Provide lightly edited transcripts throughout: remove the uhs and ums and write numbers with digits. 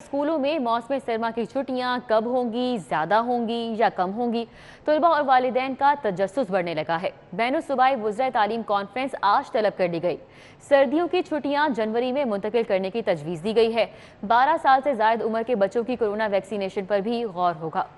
स्कूलों में मौसम सरमा की छुट्टियां कब होंगी, ज़्यादा होंगी या कम होंगी, तलबा और वालिदैन का तजस्सुस बढ़ने लगा है। बैनुल सूबाई वज़राए तालीम कॉन्फ्रेंस आज तलब कर ली गई। सर्दियों की छुट्टियां जनवरी में मुंतकिल करने की तजवीज़ दी गई है। 12 साल से ज़ायद उम्र के बच्चों की कोरोना वैक्सीनेशन पर भी गौर होगा।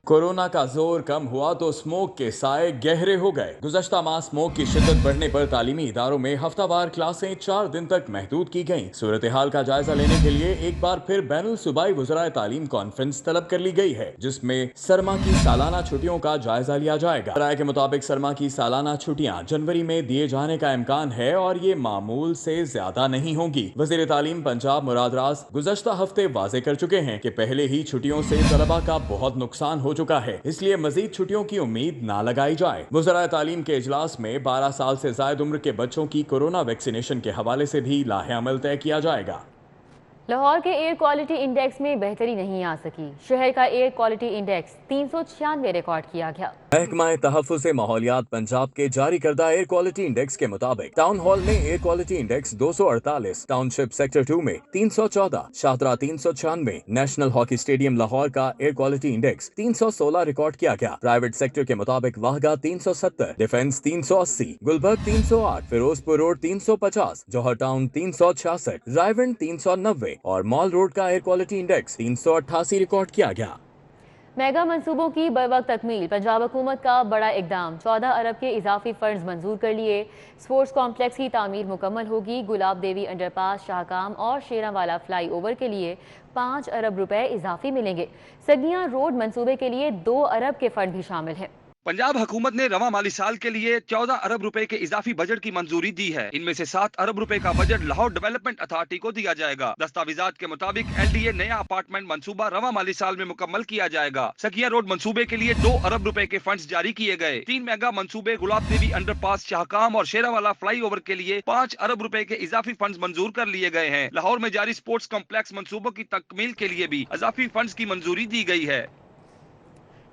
कोरोना का जोर कम हुआ तो स्मोक के साए गहरे हो गए। गुज़श्ता माह स्मोक की शिद्दत बढ़ने पर तालीमी इदारों में हफ्तावार क्लासें 4 दिन तक महदूद की गईं। सूरत हाल का जायजा लेने के लिए एक बार फिर बैनुल सूबाई वज़राए तालीम कॉन्फ्रेंस तलब कर ली गई है, जिसमें सरमा की सालाना छुट्टियों का जायजा लिया जाएगा। राय के मुताबिक सरमा की सालाना छुट्टियां जनवरी में दिए जाने का इम्कान है और ये मामूल से ज्यादा नहीं होंगी। वज़ीर तालीम पंजाब मुराद रास गुज़श्ता हफ्ते वाज़े कर चुके हैं कि पहले ही छुट्टियों से तलबा का बहुत नुकसान हो चुका है, इसलिए मजीद छुट्टियों की उम्मीद ना लगाई जाए। वज़राए तालीम के इजलास में 12 साल से ज़ायद उम्र के बच्चों की कोरोना वैक्सीनेशन के हवाले से भी लाहे अमल तय किया जाएगा। लाहौर के एयर क्वालिटी इंडेक्स में बेहतरी नहीं आ सकी। शहर का एयर क्वालिटी इंडेक्स 396 रिकॉर्ड किया गया। महकमा तहफ़्फ़ुज़ माहौलियात पंजाब के जारी करदा एयर क्वालिटी इंडेक्स के मुताबिक टाउन हॉल में air quality index 248, township sector 2 में 314, शाहतरा 396, नेशनल हॉकी स्टेडियम लाहौर का एयर क्वालिटी इंडेक्स 316 रिकॉर्ड किया गया। प्राइवेट सेक्टर के मुताबिक वाहगा 370, डिफेंस 380, गुलबर्ग 308, फिरोजपुर रोड 350, जौहर टाउन 366, रायवंड 390 और मॉल रोड का एयर क्वालिटी इंडेक्स 388 रिकॉर्ड किया गया। मेगा मंसूबों की बरवक्त तकमील। पंजाब हुकूमत का बड़ा इकदाम। 14 अरब के इजाफी फंड्स मंजूर कर लिए। स्पोर्ट्स कॉम्प्लेक्स की तामीर मुकम्मल होगी। गुलाब देवी अंडरपास, शाहकाम और शेरावाला फ्लाई ओवर के लिए 5 अरब रुपए इजाफी मिलेंगे। सगियां रोड मंसूबे के लिए 2 अरब के फंड भी शामिल हैं। पंजाब हुकूमत ने रवा माली साल के लिए 14 अरब रुपए के इजाफी बजट की मंजूरी दी है। इनमें से 7 अरब रुपए का बजट लाहौर डेवलपमेंट अथॉरिटी को दिया जाएगा। दस्तावेजात के मुताबिक LDA नया अपार्टमेंट मंसूबा रवा माली साल में मुकम्मल किया जाएगा। सकिया रोड मंसूबे के लिए 2 अरब रुपए के फंड्स जारी किए गए। 3 मेगा मंसूबे गुलाब देवी अंडरपास, शाहकाम और शेरावाला फ्लाई ओवर के लिए 5 अरब रुपए के इजाफी फंड्स मंजूर कर लिए गए हैं। लाहौर में जारी स्पोर्ट्स कॉम्प्लेक्स मंसूबों की तकमील के लिए भी इजाफी फंड्स की मंजूरी दी गई है।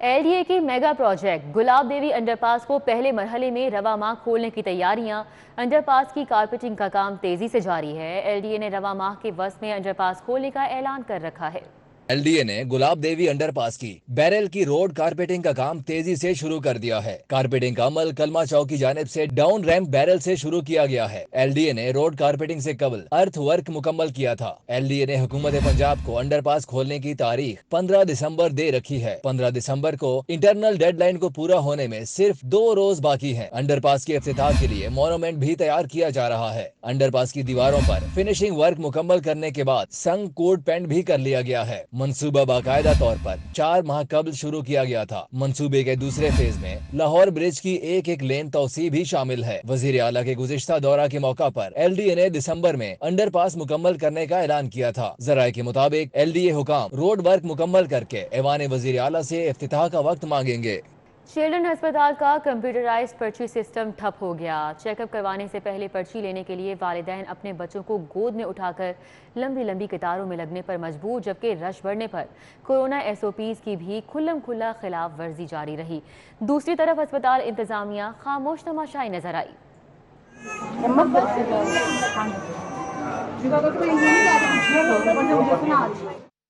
LDA की मेगा प्रोजेक्ट गुलाब देवी अंडरपास को पहले मरहले में रवा माह खोलने की तैयारियां। अंडरपास की कारपेटिंग का काम तेजी से जारी है। LDA ने रवा माह के वस्त में अंडरपास खोलने का ऐलान कर रखा है। LDA ने गुलाब देवी अंडरपास की बैरल की रोड कारपेटिंग का काम तेजी से शुरू कर दिया है। कारपेटिंग का अमल कलमा चौक की जानिब से डाउन रैंप बैरल से शुरू किया गया है। LDA ने रोड कारपेटिंग से कबल अर्थ वर्क मुकम्मल किया था। LDA ने हुकूमत पंजाब को अंडरपास खोलने की तारीख 15 दिसंबर दे रखी है। 15 दिसंबर को इंटरनल डेडलाइन को पूरा होने में सिर्फ 2 रोज बाकी है। अंडरपास के इफ्तिताह के लिए मोनूमेंट भी तैयार किया जा रहा है। अंडरपास की दीवारों पर फिनिशिंग वर्क मुकम्मल करने के बाद संग कोड पेंट भी कर लिया गया है। मंसूबा बाकायदा तौर पर 4 माह कबल शुरू किया गया था। मंसूबे के दूसरे फेज में लाहौर ब्रिज की एक लेन तौसी भी शामिल है। वजीर आला के गुज़िश्ता दौरा के मौका पर LDA ने दिसंबर में अंडरपास मुकम्मल करने का ऐलान किया था। जराये के मुताबिक LDA हुकाम रोड वर्क मुकम्मल करके ऐवान वजीर आला से इफ्तिताह का वक्त मांगेंगे। चिल्ड्रन अस्पताल का कंप्यूटराइज्ड पर्ची सिस्टम ठप हो गया। चेकअप करवाने से पहले पर्ची लेने के लिए वालिदैन अपने बच्चों को गोद में उठाकर लंबी लंबी कतारों में लगने पर मजबूर, जबकि रश बढ़ने पर कोरोना SOPs की भी खुल्लम खुल्ला खिलाफ वर्जी जारी रही। दूसरी तरफ अस्पताल इंतजामिया खामोश तमाशाई नजर आई।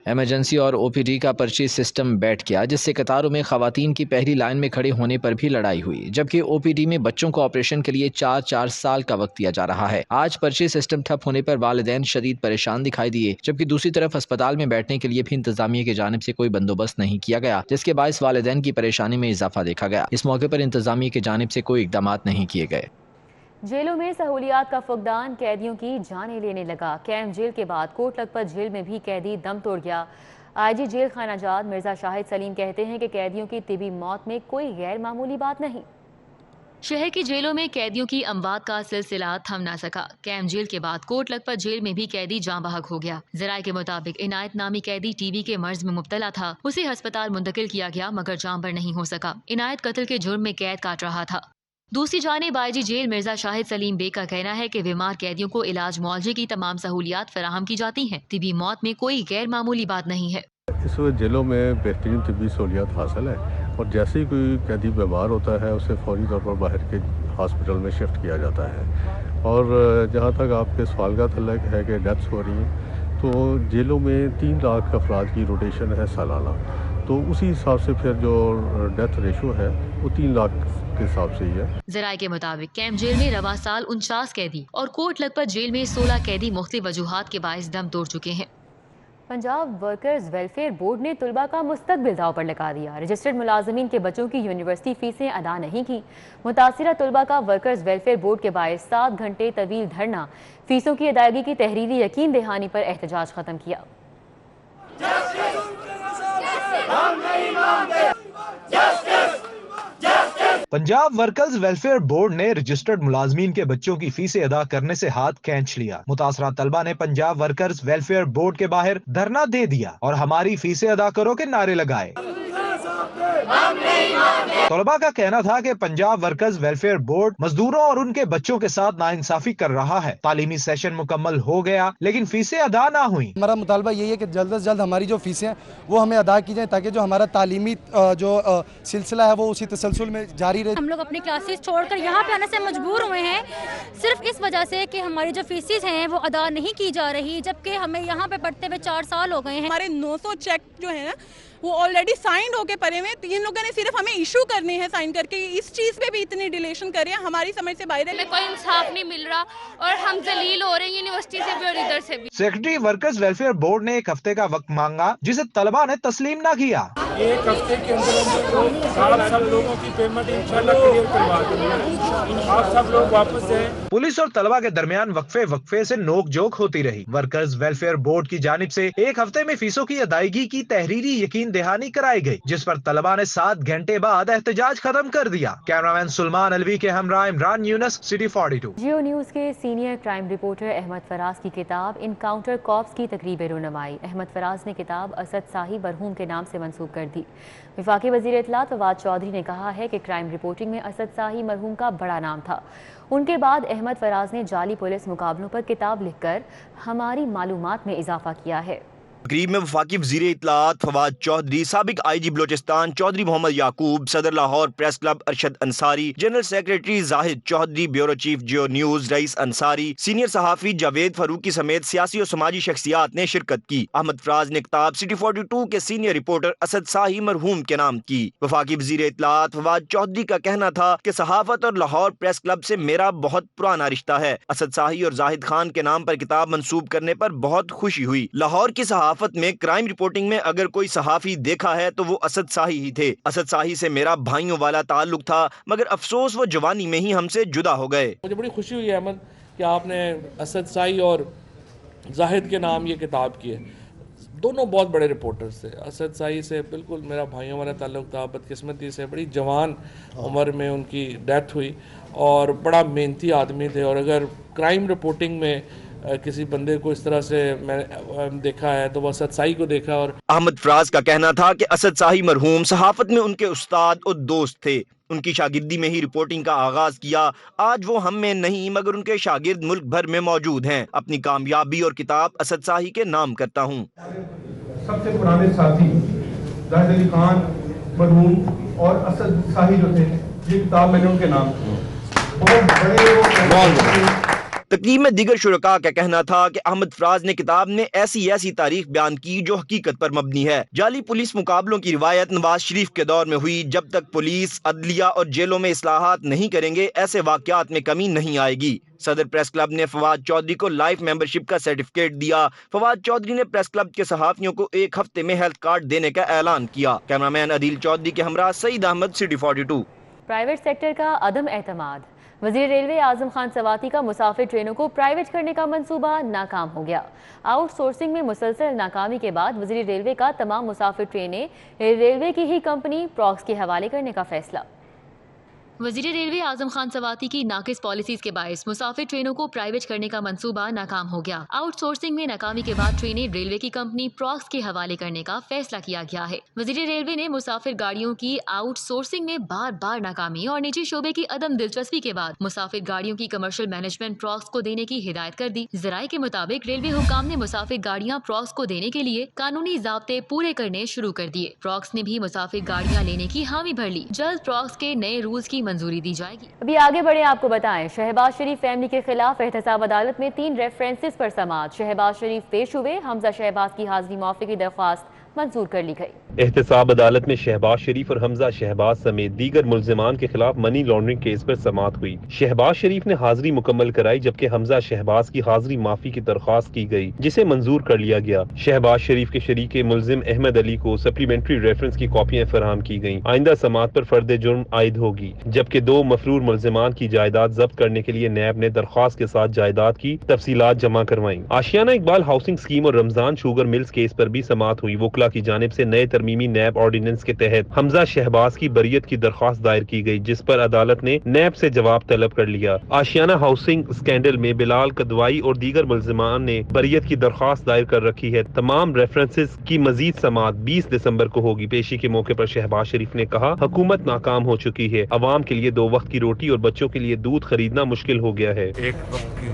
एमरजेंसी और OPD का पर्ची सिस्टम बैठ गया, जिससे कतारों में खवातीन की पहली लाइन में खड़े होने पर भी लड़ाई हुई, जबकि OPD में बच्चों को ऑपरेशन के लिए 4 साल का वक्त दिया जा रहा है। आज पर्ची सिस्टम ठप होने पर वालिदैन शदीद परेशान दिखाई दिए, जबकि दूसरी तरफ अस्पताल में बैठने के लिए भी इंतजामिया की जानिब से कोई बंदोबस्त नहीं किया गया, जिसके बायस वालिदैन की परेशानी में इजाफा देखा गया। इस मौके पर इंतजामिया की जानिब से कोई इकदाम नहीं किए गए। जेलों में सहूलियात का फुकदान कैदियों की जानें लेने लगा। कैंप जेल के बाद कोट लखपत जेल में भी कैदी दम तोड़ गया। IG जेल खानाजात मिर्जा शाहिद सलीम कहते हैं कि कैदियों की तिबी मौत में कोई गैर मामूली बात नहीं। शहर की जेलों में कैदियों की अमवात का सिलसिला थम ना सका। कैंप जेल के बाद कोट लखपत जेल में भी कैदी जाँ बहक हो गया। जराये के मुताबिक इनायत नामी कैदी TB के मर्ज में मुब्तला था। उसे अस्पताल मुंतकिल किया गया, मगर जाँ पर नहीं हो सका। इनायत कत्ल के जुर्म में कैद काट रहा था। दूसरी जानिब IG जेल मिर्जा शाहिद सलीम बेग का कहना है कि बीमार कैदियों को इलाज मुआवजे की तमाम सहूलियात फराहम की जाती हैं। तिबी मौत में कोई गैर मामूली बात नहीं है। इस वक्त जेलों में बेहतरीन तिबी सहूलियात हासिल है और जैसे ही कोई कैदी बीमार होता है उसे फौरी तौर पर बाहर के हॉस्पिटल में शिफ्ट किया जाता है। और जहाँ तक आपके सवाल का तल्लक है कि डेथ्स हो रही हैं, تو جیلوں میں 3 لاکھ افراد کی روٹیشن ہے سالانہ، تو اسی حساب سے پھر جو ڈیتھ ریشو ہے وہ 3 لاکھ کے حساب سے ہی ہے۔ ذرائع کے مطابق کیمپ جیل میں رواں سال 49 قیدی اور کوٹ لکھپت جیل میں 16 قیدی مختلف وجوہات کے باعث دم توڑ چکے ہیں۔ پنجاب ورکرز ویلفیئر بورڈ نے طلباء کا مستقبل داؤ پر لگا دیا۔ رجسٹرڈ ملازمین کے بچوں کی یونیورسٹی فیسیں ادا نہیں کی۔ متاثرہ طلباء کا ورکرز ویلفیئر بورڈ کے باعث 7 گھنٹے طویل دھرنا فیسوں کی ادائیگی کی تحریری یقین دہانی پر احتجاج ختم کیا۔ پنجاب ورکرز ویلفیئر بورڈ نے رجسٹرڈ ملازمین کے بچوں کی فیسیں ادا کرنے سے ہاتھ کھینچ لیا۔ متاثرہ طلبہ نے پنجاب ورکرز ویلفیئر بورڈ کے باہر دھرنا دے دیا اور ہماری فیسیں ادا کرو کے نعرے لگائے۔ طلباء کا کہنا تھا کہ پنجاب ورکرز ویلفیئر بورڈ مزدوروں اور ان کے بچوں کے ساتھ ناانصافی کر رہا ہے۔ تعلیمی سیشن مکمل ہو گیا لیکن فیسیں ادا نہ ہوئیں۔ ہمارا مطالبہ یہی ہے کہ جلد از جلد ہماری جو فیسیں ہیں وہ ہمیں ادا کی جائیں تاکہ جو ہمارا تعلیمی جو سلسلہ ہے وہ اسی تسلسل میں جاری رہے۔ ہم لوگ اپنی کلاسز چھوڑ کر یہاں پہ آنے سے مجبور ہوئے ہیں صرف اس وجہ سے کہ ہماری جو فیسز ہیں وہ ادا نہیں کی جا رہی، جبکہ ہمیں یہاں پہ پڑھتے ہوئے 4 سال ہو گئے ہیں۔ ہمارے 900 چیک جو ہے نا وہ آلریڈی سائنڈ ہو کے پڑے ہوئے ہیں، ان لوگوں نے صرف ہمیں ایشو کرنے ہیں سائن کر کے، اس چیز پہ بھی اتنی ڈیلیشن کر رہے ہیں، ہماری سمجھ سے باہر ہے۔ ہمیں کوئی انصاف نہیں مل رہا اور ہم ذلیل ہو رہے ہیں یونیورسٹی سے بھی اور ادھر سے بھی۔ سیکرٹری ورکرز ویلفیئر بورڈ نے 1 ہفتے کا وقت مانگا جسے طلباء نے تسلیم نہ کیا۔ 1 ہفتے کے اندر سب لوگوں کی پیمنٹ انشاءاللہ کلیئر کروا دیں، آپ سب لوگ واپس جائیں۔ پولیس اور طلباء کے درمیان وقفے سے نوک جھوک ہوتی رہی۔ ورکرز ویلفیئر بورڈ کی جانب سے 1 ہفتے میں فیسوں کی ادائیگی کی تحریری یقین دہانی کرائی گئی جس پر طلباء نے 7 گھنٹے بعد احتجاج ختم کر دیا۔ کیمرامین سلمان الوی کے ہمراہ عمران یونس، سٹی 42۔ جیو نیوز کے سینئر کرائم رپورٹر احمد فراز کی کتاب انکاؤنٹر کارپس کی تقریب رونمائی۔ احمد فراز نے کتاب اسد ساہی مرحوم کے نام سے منسوب کر دی۔ وفاقی وزیر اطلاعات فواد چودھری نے کہا ہے کہ کرائم رپورٹنگ میں اسد ساہی مرحوم کا بڑا نام تھا۔ ان کے بعد احمد فراز نے جعلی پولیس مقابلوں پر کتاب لکھ کر ہماری معلومات میں اضافہ کیا ہے۔ تقریب میں وفاقی وزیر اطلاعات فواد چودھری، سابق آئی جی بلوچستان چودھری محمد یعقوب، صدر Lahore press club Arshad Ansari, general secretary Zahid Chaudhry, bureau chief Geo News Rais Ansari, senior صحافی جاوید فاروقی سمیت سیاسی اور سماجی شخصیات نے شرکت کی۔ احمد فراز نے کتاب سٹی 42 کے سینئر رپورٹر اسد ساہی مرحوم کے نام کی۔ وفاقی وزیر اطلاعات فواد چودھری کا کہنا تھا کہ صحافت اور لاہور پریس کلب سے میرا بہت پرانا رشتہ ہے۔ اسد ساہی اور زاہد خان کے نام پر کتاب منسوب کرنے پر بہت خوشی ہوئی۔ لاہور کی صحافت میں کرائم رپورٹنگ میں اگر کوئی صحافی دیکھا ہے تو وہ اسد ساہی ہی تھے۔ اسد ساہی سے میرا بھائیوں والا تعلق تھا مگر افسوس وہ جوانی میں ہی ہم سے جدا ہو گئے۔ مجھے بڑی خوشی ہوئی احمد کہ آپ نے اسد ساہی اور زاہد کے نام یہ کتاب کی ہے۔ دونوں بہت بڑے رپورٹرز تھے۔ اسد ساہی سے بالکل میرا بھائیوں والا تعلق تھا، بدقسمتی سے بڑی جوان عمر میں ان کی ڈیتھ ہوئی اور بڑا محنتی آدمی تھے، اور اگر کرائم رپورٹنگ میں کسی بندے کو اس طرح سے میں دیکھا ہے تو وہ اسد ساہی کو دیکھا۔ اور احمد فراز کا کہنا تھا کہ اسد ساہی مرحوم صحافت میں ان کے استاد اور دوست تھے۔ ان کی شاگردی میں ہی رپورٹنگ کا آغاز کیا۔ آج وہ ہم میں نہیں مگر ان کے شاگرد ملک بھر میں موجود ہیں۔ اپنی کامیابی اور کتاب اسد ساہی کے نام کرتا ہوں۔ سب سے پرانے ساتھی زاہد علی خان مرحوم اور اسد ساہی جو تھے، یہ کتاب میں نے ان کے نام کی۔ بہت بڑے تقریب میں دیگر شرکاء کا کہنا تھا کہ احمد فراز نے کتاب میں ایسی تاریخ بیان کی جو حقیقت پر مبنی ہے۔ جعلی پولیس مقابلوں کی روایت نواز شریف کے دور میں ہوئی۔ جب تک پولیس، عدلیہ اور جیلوں میں اصلاحات نہیں کریں گے ایسے واقعات میں کمی نہیں آئے گی۔ صدر پریس کلب نے فواد چودھری کو لائف ممبرشپ کا سرٹیفکیٹ دیا۔ فواد چودھری نے پریس کلب کے صحافیوں کو 1 ہفتے میں ہیلتھ کارڈ دینے کا اعلان کیا۔ کیمرامین عدیل چودھری کے ہمراہ سعید احمد، سٹی 42۔ پرائیویٹ سیکٹر کا عدم اعتماد۔ وزیر ریلوے اعظم خان سواتی کا مسافر ٹرینوں کو پرائیویٹ کرنے کا منصوبہ ناکام ہو گیا۔ آؤٹ سورسنگ میں مسلسل ناکامی کے بعد وزیر ریلوے کا تمام مسافر ٹرینیں ریلوے کی ہی کمپنی پراکس کے حوالے کرنے کا فیصلہ۔ وزیر ریلوے اعظم خان سواتی کی ناقص پالیسیز کے باعث مسافر ٹرینوں کو پرائیویٹ کرنے کا منصوبہ ناکام ہو گیا۔ آؤٹ سورسنگ میں ناکامی کے بعد ٹرینیں ریلوے کی کمپنی پراکس کے حوالے کرنے کا فیصلہ کیا گیا ہے۔ وزیر ریلوے نے مسافر گاڑیوں کی آؤٹ سورسنگ میں بار بار ناکامی اور نجی شعبے کی عدم دلچسپی کے بعد مسافر گاڑیوں کی کمرشل مینجمنٹ پراکس کو دینے کی ہدایت کر دی۔ ذرائع کے مطابق ریلوے حکام نے مسافر گاڑیاں پراکس کو دینے کے لیے قانونی ضابطے پورے کرنے شروع کر دیے۔ پراکس نے بھی مسافر گاڑیاں لینے کی حامی بھر لی۔ جلد پراکس کے نئے رولز کی मंजूरी दी जाएगी। अभी आगे बढ़े, आपको बताएं, शहबाज शरीफ फैमिली के खिलाफ एहतसाब अदालत में 3 रेफरेंसेस पर समाअत। शहबाज शरीफ पेश हुए, हमजा शहबाज की हाजिरी मौके की दरख्वास्त मंजूर कर ली गई। एहतसाब अदालत में शहबाज शरीफ और हमजा शहबाज समेत दीगर मुल्जिमान के खिलाफ मनी लॉन्ड्रिंग केस पर समाअत हुई। शहबाज शरीफ ने हाजिरी मुकम्मल कराई, जबकि हमजा शहबाज की हाजिरी माफी की दरख्वास्त की गई, जिसे मंजूर कर लिया गया। शहबाज शरीफ के शरीक मुल्जिम अहमद अली को सप्लीमेंट्री रेफरेंस की कॉपियां फराहम की गयी। आइंदा समाअत पर फर्द जुर्म आयद होगी, जबकि 2 मफरूर मुल्जिमान की जायदाद जब्त करने के लिए नैब ने दरख्वास्त के साथ जायदाद की तफसीलात जमा करवाई। आशियाना इकबाल हाउसिंग स्कीम और रमजान शुगर मिल्स केस पर भी समाअत हुई। वकला की जानिब से नए तरमीमी नैब ऑर्डिनेंस के तहत हमजा शहबाज की बरियत की दरख्वास्त दायर की गई, जिस पर अदालत ने नैब से जवाब तलब कर लिया। आशियाना हाउसिंग स्कैंडल में बिलाल कदवाई और दीगर मुल्जिमान ने बरियत की दरख्वास्त दायर कर रखी है। तमाम रेफरेंसेस की मजीद समाअत 20 दिसंबर को होगी। पेशी के मौके पर शहबाज शरीफ ने कहा, हुकूमत नाकाम हो चुकी है, अवाम के लिए 2 वक्त की रोटी और बच्चों के लिए दूध खरीदना मुश्किल हो गया है। एक वक्त की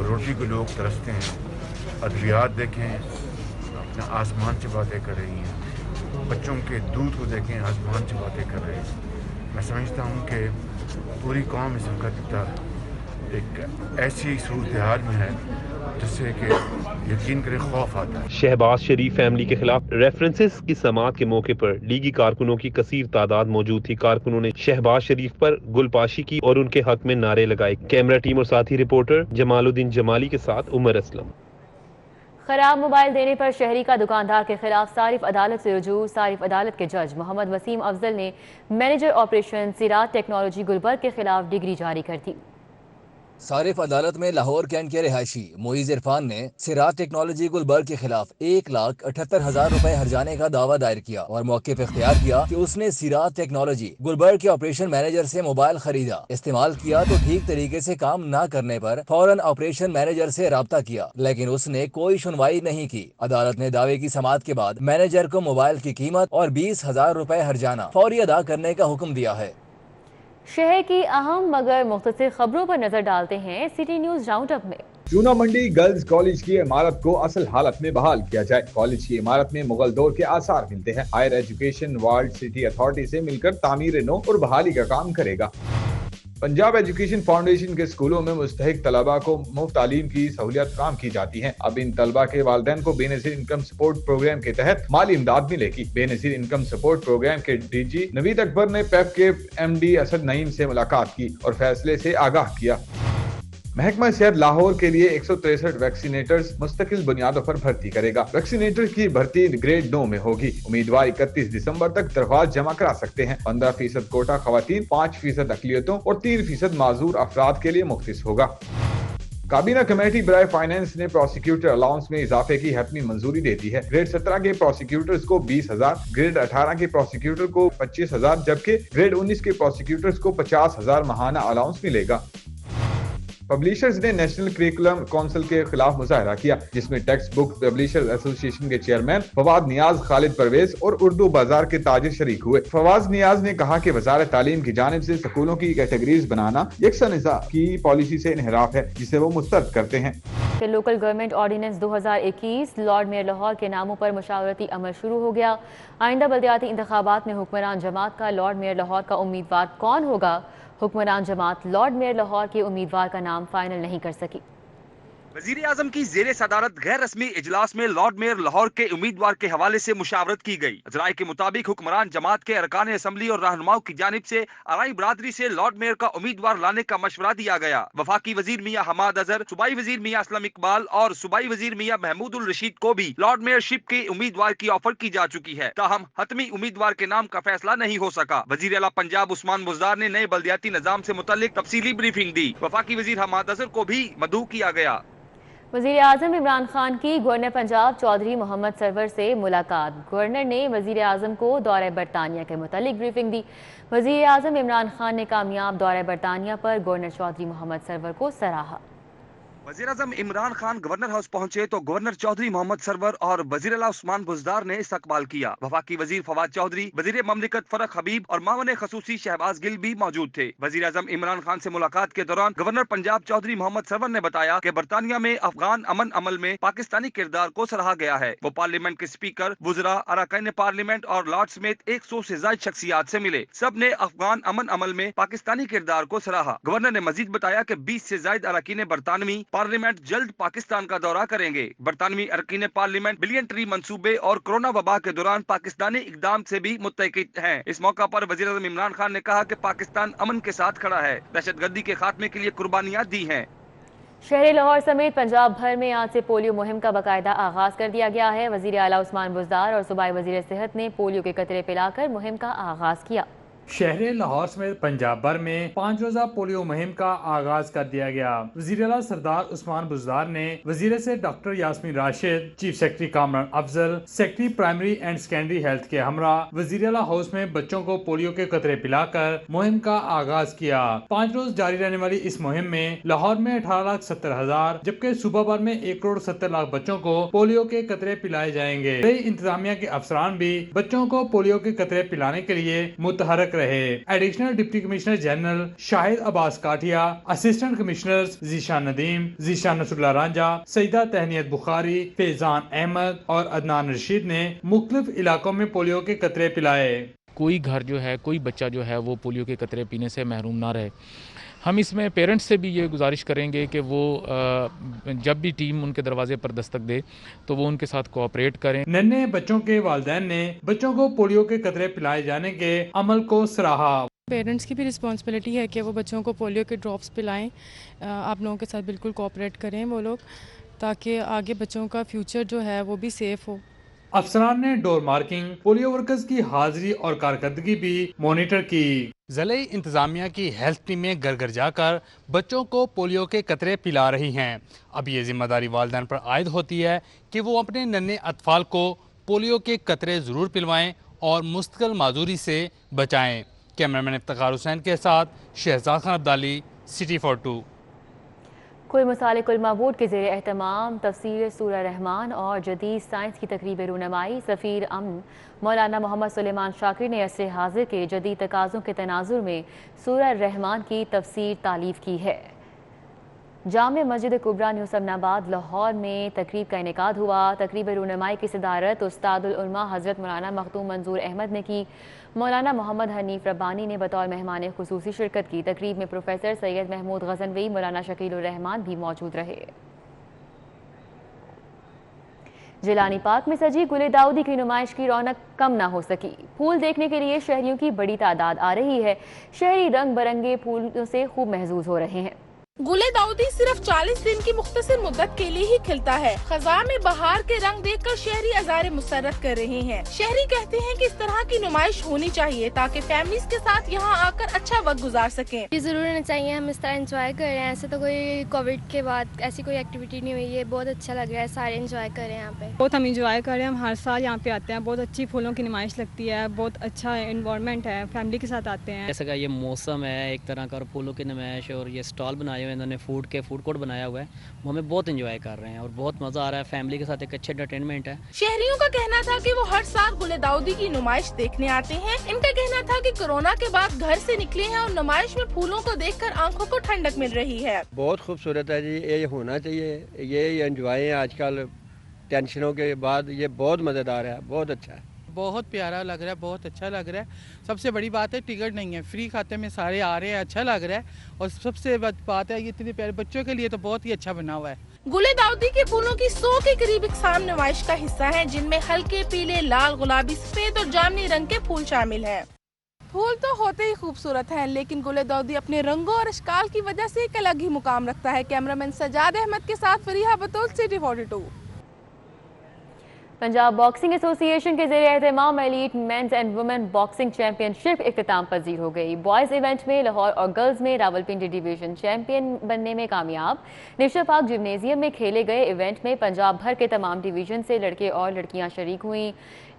रोटी को लोग तरसते हैं, अद्वियात देखें अपना आसमान से बातें कर रही हैं, बच्चों के दूध को देखें आसमान से बातें कर रहे हैं। मैं समझता हूँ कि पूरी कौम इस वक्त एक ऐसी सूरत हाल में है जिससे कि यकीन करें खौफ आता है। शहबाज शरीफ फैमिली के खिलाफ रेफरेंसेस की समाअत के मौके पर लीगी कारकुनों की कसीर तादाद मौजूद थी। कारकुनों ने शहबाज शरीफ पर गुलपाशी की और उनके हक में नारे लगाए। कैमरा टीम और साथी रिपोर्टर जमालुद्दीन जमाली के साथ उमर असलम। खराब मोबाइल देने पर शहरी का दुकानदार के खिलाफ सारिफ अदालत से रुजू। सारिफ अदालत के जज मोहम्मद वसीम अफजल ने मैनेजर ऑपरेशन सिरात टेक्नोलॉजी गुलबर्ग के खिलाफ डिग्री जारी कर दी। सारिफ अदालत में लाहौर कैंट के रिहायशी मोइज इरफान ने सिरात टेक्नोलॉजी गुलबर्ग के खिलाफ 1,78,000 रुपए हर्जाने का दावा दायर किया और मौके पर इख्तियार किया कि उसने सिरात टेक्नोलॉजी गुलबर्ग के ऑपरेशन मैनेजर से मोबाइल खरीदा, इस्तेमाल किया तो ठीक तरीके से काम न करने पर फौरन ऑपरेशन मैनेजर से राब्ता किया, लेकिन उसने कोई सुनवाई नहीं की। अदालत ने दावे की समाअत के बाद मैनेजर को मोबाइल की कीमत और 20,000 रुपए हर्जाना फौरी अदा करने का हुक्म दिया है। शहर की अहम मगर मुख्तसर खबरों पर नजर डालते हैं सिटी न्यूज राउंड अप में। चूना मंडी गर्ल्स कॉलेज की इमारत को असल हालत में बहाल किया जाए। कॉलेज की इमारत में मुगल दौर के आसार मिलते हैं। Higher education ward city authority से मिलकर तामीर नो और बहाली का काम करेगा। पंजाब एजुकेशन फाउंडेशन के स्कूलों में मुस्तहिक तलबा को मुफ्त तालीम की सहूलियत काम की जाती है। अब इन तलबा के वालिदैन को बेनजीर इनकम सपोर्ट प्रोग्राम के तहत माली इमदाद मिलेगी। बेनजीर इनकम सपोर्ट प्रोग्राम के डीजी नवीद अकबर ने पेप के MD असद नईम से मुलाकात की और फैसले से आगाह किया। महकमा सेहत लाहौर के लिए 163 वैक्सीनेटर्स मुस्तकिल बुनियादों पर भर्ती करेगा। वैक्सीनेटर की भर्ती ग्रेड 9 में होगी। उम्मीदवार 31 दिसंबर तक दरख्वास्त जमा करा सकते हैं। 15% कोटा खवातीन, 5% अकलियतों और 3% माजूर अफराद के लिए मुख्तस होगा। काबीना कमेटी बराए फाइनेंस ने प्रोसिक्यूटर अलाउंस में इजाफे की हतमी मंजूरी दे दी है। ग्रेड 17 के प्रोसिक्यूटर्स को 20,000, ग्रेड 18 के प्रोसिक्यूटर को 25,000, जबकि ग्रेड 19 के प्रोसिक्यूटर्स को 50,000 माहाना अलाउंस मिलेगा। पब्लिशर्स ने नेशनल करिकुलम काउंसिल के खिलाफ मुजाहरा किया, जिसमें टेक्स्ट बुक पब्लिशर्स एसोसिएशन के चेयरमैन फवाद नियाज, खालिद परवेज और उर्दू बाजार के ताजिर शरीक हुए। फवाद नियाज ने कहा कि वजारत तालीम की जानिब से स्कूलों की कैटेगरीज बनाना यकसा निज़ाम की पॉलिसी से इन्हिराफ है, जिसे वो मुस्तरद करते हैं। Local government ordinance 2021 lord mayor Lahore के नामों पर मुशावरती अमल शुरू हो गया। आइंदा बल्दियाती इंतखाबात में हुक्मरान जमात का लॉर्ड मेयर लाहौर का उम्मीदवार कौन होगा? हुक्मरान जमात लॉर्ड मेयर लाहौर के उम्मीदवार का नाम फाइनल नहीं कर सकी। वजीर आजम की जेरे सदारत गैर रस्मी इजलास में लॉर्ड मेयर लाहौर के उम्मीदवार के हवाले से मुशावरत की गई। राय के मुताबिक हुक्मरान जमात के अरकान असम्बली और रहनुमाओं की जानिब से अराई बरादरी से लॉर्ड मेयर का उम्मीदवार लाने का मशवरा दिया गया। वफाकी वजीर मियां हमाद अजहर, सूबाई वजीर मियां असलम इकबाल और सूबाई वजीर मियां महमूद उल रशीद को भी लॉर्ड मेयरशिप के उम्मीदवार की ऑफर की जा चुकी है। ताहम हतमी उम्मीदवार के नाम का फैसला नहीं हो सका। वजीर आला पंजाब उस्मान बुज़दार ने नए बल्दियाती निजाम से मुतल्लिक तफसीली ब्रीफिंग दी। वफाकी वजीर हमाद अजहर को भी मदऊ किया गया। वज़ीर आज़म इमरान खान की गवर्नर पंजाब चौधरी मोहम्मद सरवर से मुलाकात। गवर्नर ने वज़ीर आज़म को दौरे बरतानिया के मुतालिक ब्रीफिंग दी। वज़ीर आज़म इमरान खान ने कामयाब दौरे बरतानिया पर गवर्नर चौधरी मोहम्मद सरवर को सराहा। वज़ीर-ए-आज़म इमरान खान गवर्नर हाउस पहुंचे तो गवर्नर चौधरी मोहम्मद सरवर और वज़ीर आला उस्मान बुज़दार ने इस्तकबाल किया। वफाकी वज़ीर फवाद चौधरी, वज़ीर ममलिकत फरक हबीब और मावन खसूसी शहबाज गिल भी मौजूद थे। वज़ीर-ए-आज़म इमरान खान से मुलाकात के दौरान गवर्नर पंजाब चौधरी मोहम्मद सरवर ने बताया कि बरतानिया में अफगान अमन अमल में पाकिस्तानी किरदार को सराहा गया है। वो पार्लियामेंट के स्पीकर, वुज़रा, अरकान पार्लियामेंट और लॉर्ड समेत 100 से ज़ायद शख्सियात से मिले। सब ने अफगान अमन अमल में पाकिस्तानी किरदार को सराहा। गवर्नर ने मजीद बताया कि 20 से ज़ायद अरकान बरतानवी पार्लियामेंट जल्द पाकिस्तान का दौरा करेंगे। बरतानवी अरकान पार्लियामेंट बिलियन ट्री मंसूबे और कोरोना वबा के दौरान पाकिस्तानी इकदाम से भी मुत्तकिद हैं। इस मौका पर वज़ीर-ए-आज़म इमरान खान ने कहा कि पाकिस्तान अमन के साथ खड़ा है, दहशतगर्दी के खात्मे के लिए कुर्बानियां दी हैं। शहर लाहौर समेत पंजाब भर में आज से पोलियो मुहिम का बाकायदा आगाज कर दिया गया है। वज़ीर आला उस्मान बुज़दार और सूबाई वज़ीर सेहत ने पोलियो के कतरे पिलाकर मुहिम का आगाज किया। शहर लाहौर समेत पंजाब भर में 5 रोज़ा पोलियो मुहिम का आगाज कर दिया गया। वज़ीर आला सरदार उस्मान बुज़दार ने वज़ीर से doctor Yasmin Rashid, chief secretary Kamran Afzal, secretary primary and secondary health के हमरा वज़ीर आला हाउस में बच्चों को पोलियो के कतरे पिलाकर मुहिम का आगाज किया। 5 रोज जारी रहने वाली इस मुहिम में लाहौर में 18,70,000 जबकि सूबा भर में 1,70,00,000 बच्चों को पोलियो के कतरे पिलाए जाएंगे। कई इंतजामिया के अफसरान भी बच्चों को पोलियो के कतरे पिलाने के लिए मुतहरक रहे। Additional deputy commissioner general Shahid Abbas Kathia, assistant commissioners Zeeshan Nadeem, Zeeshan Nasrullah Ranjha, Saeeda Tehniyat Bukhari, Faizan Ahmed और अदनान रशीद ने मुख्तलिफ इलाकों में पोलियो के कतरे पिलाए। कोई घर जो है, कोई बच्चा जो है वो पोलियो के कतरे पीने से महरूम ना रहे। हम इसमें पेरेंट्स से भी ये गुजारिश करेंगे कि वो जब भी टीम उनके दरवाजे पर दस्तक दे तो वो उनके साथ कोऑपरेट करें। नन्हे बच्चों के वालिदैन ने बच्चों को पोलियो के कतरे पिलाए जाने के अमल को सराहा। पेरेंट्स की भी रिस्पॉन्सिबिलिटी है कि वो बच्चों को पोलियो के ड्रॉप्स पिलाएं। आप लोगों के साथ बिल्कुल कोऑपरेट करें वो लोग, ताकि आगे बच्चों का फ्यूचर जो है वो भी सेफ हो। अफसरान ने डोर मार्किंग, पोलियो वर्कर्स की हाजिरी और कारकर्दगी भी मॉनिटर की। ज़िले इंतजामिया की हेल्थ टीमें घर घर जाकर बच्चों को पोलियो के कतरे पिला रही हैं। अब ये जिम्मेदारी वालिदैन पर आयद होती है कि वो अपने नन्हे अतफाल को पोलियो के कतरे ज़रूर पिलवाएं और मुस्तकिल माजूरी से बचाएं। कैमरामैन इफ्तिखार हुसैन के साथ शहजाद खान अब्दाली, सिटी 42। कुल मसाले कुल माबूद के ज़ेरे एहतमाम तफसीर सूरह रहमान और जदीद साइंस की तकरीब रूनमाई सफ़ीर अमन मौलाना मोहम्मद सुलेमान शाकिर ने असर हाजिर के जदीद तकाज़ों के तनाजुर में सूरह रहमान की तफसीर तालीफ की है। जामे मस्जिद कुबरा न्यू समनाबाद लाहौर में तकरीब का इनेकाद हुआ। तकरीब रूनमाई की सदारत उस्तादुल उलमा हज़रत मौलाना मखदूम मंजूर अहमद ने की। मौलाना मोहम्मद हनीफ रब्बानी ने बतौर मेहमान खुसूसी शिरकत की। तकरीब में प्रोफेसर सैयद महमूद गज़नवी, मौलाना शकील उर रहमान भी मौजूद रहे। जिलानी पार्क में सजी गुले दाऊदी की नुमाइश की रौनक कम ना हो सकी। फूल देखने के लिए शहरियों की बड़ी तादाद आ रही है। शहरी रंग बिरंगे फूलों से खूब महजूज हो रहे हैं। गुले दाऊदी सिर्फ 40 दिन की मुख्तसर मुद्दत के लिए ही खिलता है। खज़ां में बहार के रंग देखकर शहरी अज़ारे मुसर्रत कर रहे हैं। शहरी कहते हैं कि इस तरह की नुमाइश होनी चाहिए ताकि फैमिलीज के साथ यहाँ आकर अच्छा वक्त गुजार सकें। ये जरूर होना चाहिए, हम इस तरह एंजॉय कर रहे हैं। ऐसे तो कोई कोविड के बाद ऐसी कोई एक्टिविटी नहीं हुई है, बहुत अच्छा लग रहा है, सारे एंजॉय कर रहे हैं यहाँ पे। बहुत हम एंजॉय कर रहे हैं, हम हर साल यहाँ पे आते हैं। बहुत अच्छी फूलों की नुमाइश लगती है, बहुत अच्छा एनवायरनमेंट है, फैमिली के साथ आते हैं। जैसे का ये मौसम है एक तरह का, और फूलों की नुमाइश और ये स्टॉल बनाए हुए इन्होंने फूड कोर्ट बनाया हुआ है, वो हमें बहुत एंजॉय कर रहे हैं और बहुत मज़ा आ रहा है। फैमिली के साथ एक अच्छे एंटरटेनमेंट है। शहरियों का कहना था कि वो हर साल गुले दाऊदी की नुमाइश देखने आते हैं। इनका कहना था कि कोरोना के बाद घर से निकले हैं और नुमाइश में फूलों को देखकर आंखों को ठंडक मिल रही है। बहुत खूबसूरत है जी, ये होना चाहिए, ये एंजॉय है आजकल टेंशनों के बाद, ये बहुत मज़ेदार है, बहुत अच्छा है। बहुत प्यारा लग रहा है, बहुत अच्छा लग रहा है। सबसे बड़ी बात है टिकट नहीं है, फ्री खाते में सारे आ रहे हैं, अच्छा लग रहा है। और सबसे बात है ये इतने प्यारे बच्चों के लिए तो बहुत ही अच्छा बना हुआ है। गुले दाऊदी के फूलों की 100 के करीब इकसाम नुमाइश का हिस्सा है, जिनमें हल्के पीले, लाल, गुलाबी, सफेद और जामनी रंग के फूल शामिल हैं। फूल तो होते ही खूबसूरत हैं, लेकिन गुले दाऊदी अपने रंगों और अशकाल की वजह से एक अलग ही मुकाम रखता है। कैमरामैन सजाद अहमद के साथ फरीहा बतौल, सिटी 42। पंजाब बॉक्सिंग एसोसिएशन के ज़रिए एहतमाम elite men's and women boxing championship इख्तिताम पजीर हो गई। बॉयज़ इवेंट में लाहौर और गर्ल्स में रावलपिंडी डिवीज़न चैंपियन बनने में कामयाब। निशा पार्क जिम्नेजियम में खेले गए इवेंट में पंजाब भर के तमाम डिवीज़न से लड़के और लड़कियां शरीक हुई।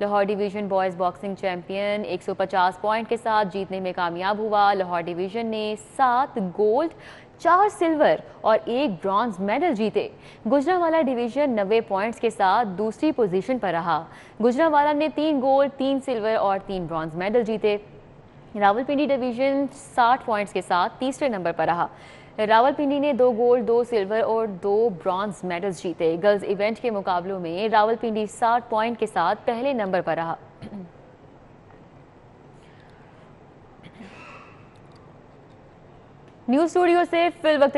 Lahore division boys boxing champion 150 point के साथ जीतने में कामयाब हुआ। लाहौर डिवीज़न ने 7 गोल्ड, 4 सिल्वर और 1 ब्रॉन्ज मेडल जीते। गुजरांवाला डिवीजन 90 पॉइंट्स के साथ दूसरी पोजीशन पर रहा। गुजरांवाला ने 3 गोल्ड, 3 सिल्वर और 3 ब्रॉन्ज मेडल जीते। रावलपिंडी डिवीजन 60 पॉइंट्स के साथ तीसरे नंबर पर रहा। रावलपिंडी ने 2 गोल्ड, 2 सिल्वर और 2 ब्रॉन्ज मेडल्स जीते। गर्ल्स इवेंट के मुकाबलों में रावलपिंडी 60 पॉइंट के साथ पहले नंबर पर रहा। न्यूज़ स्टूडियो से फिल वक्त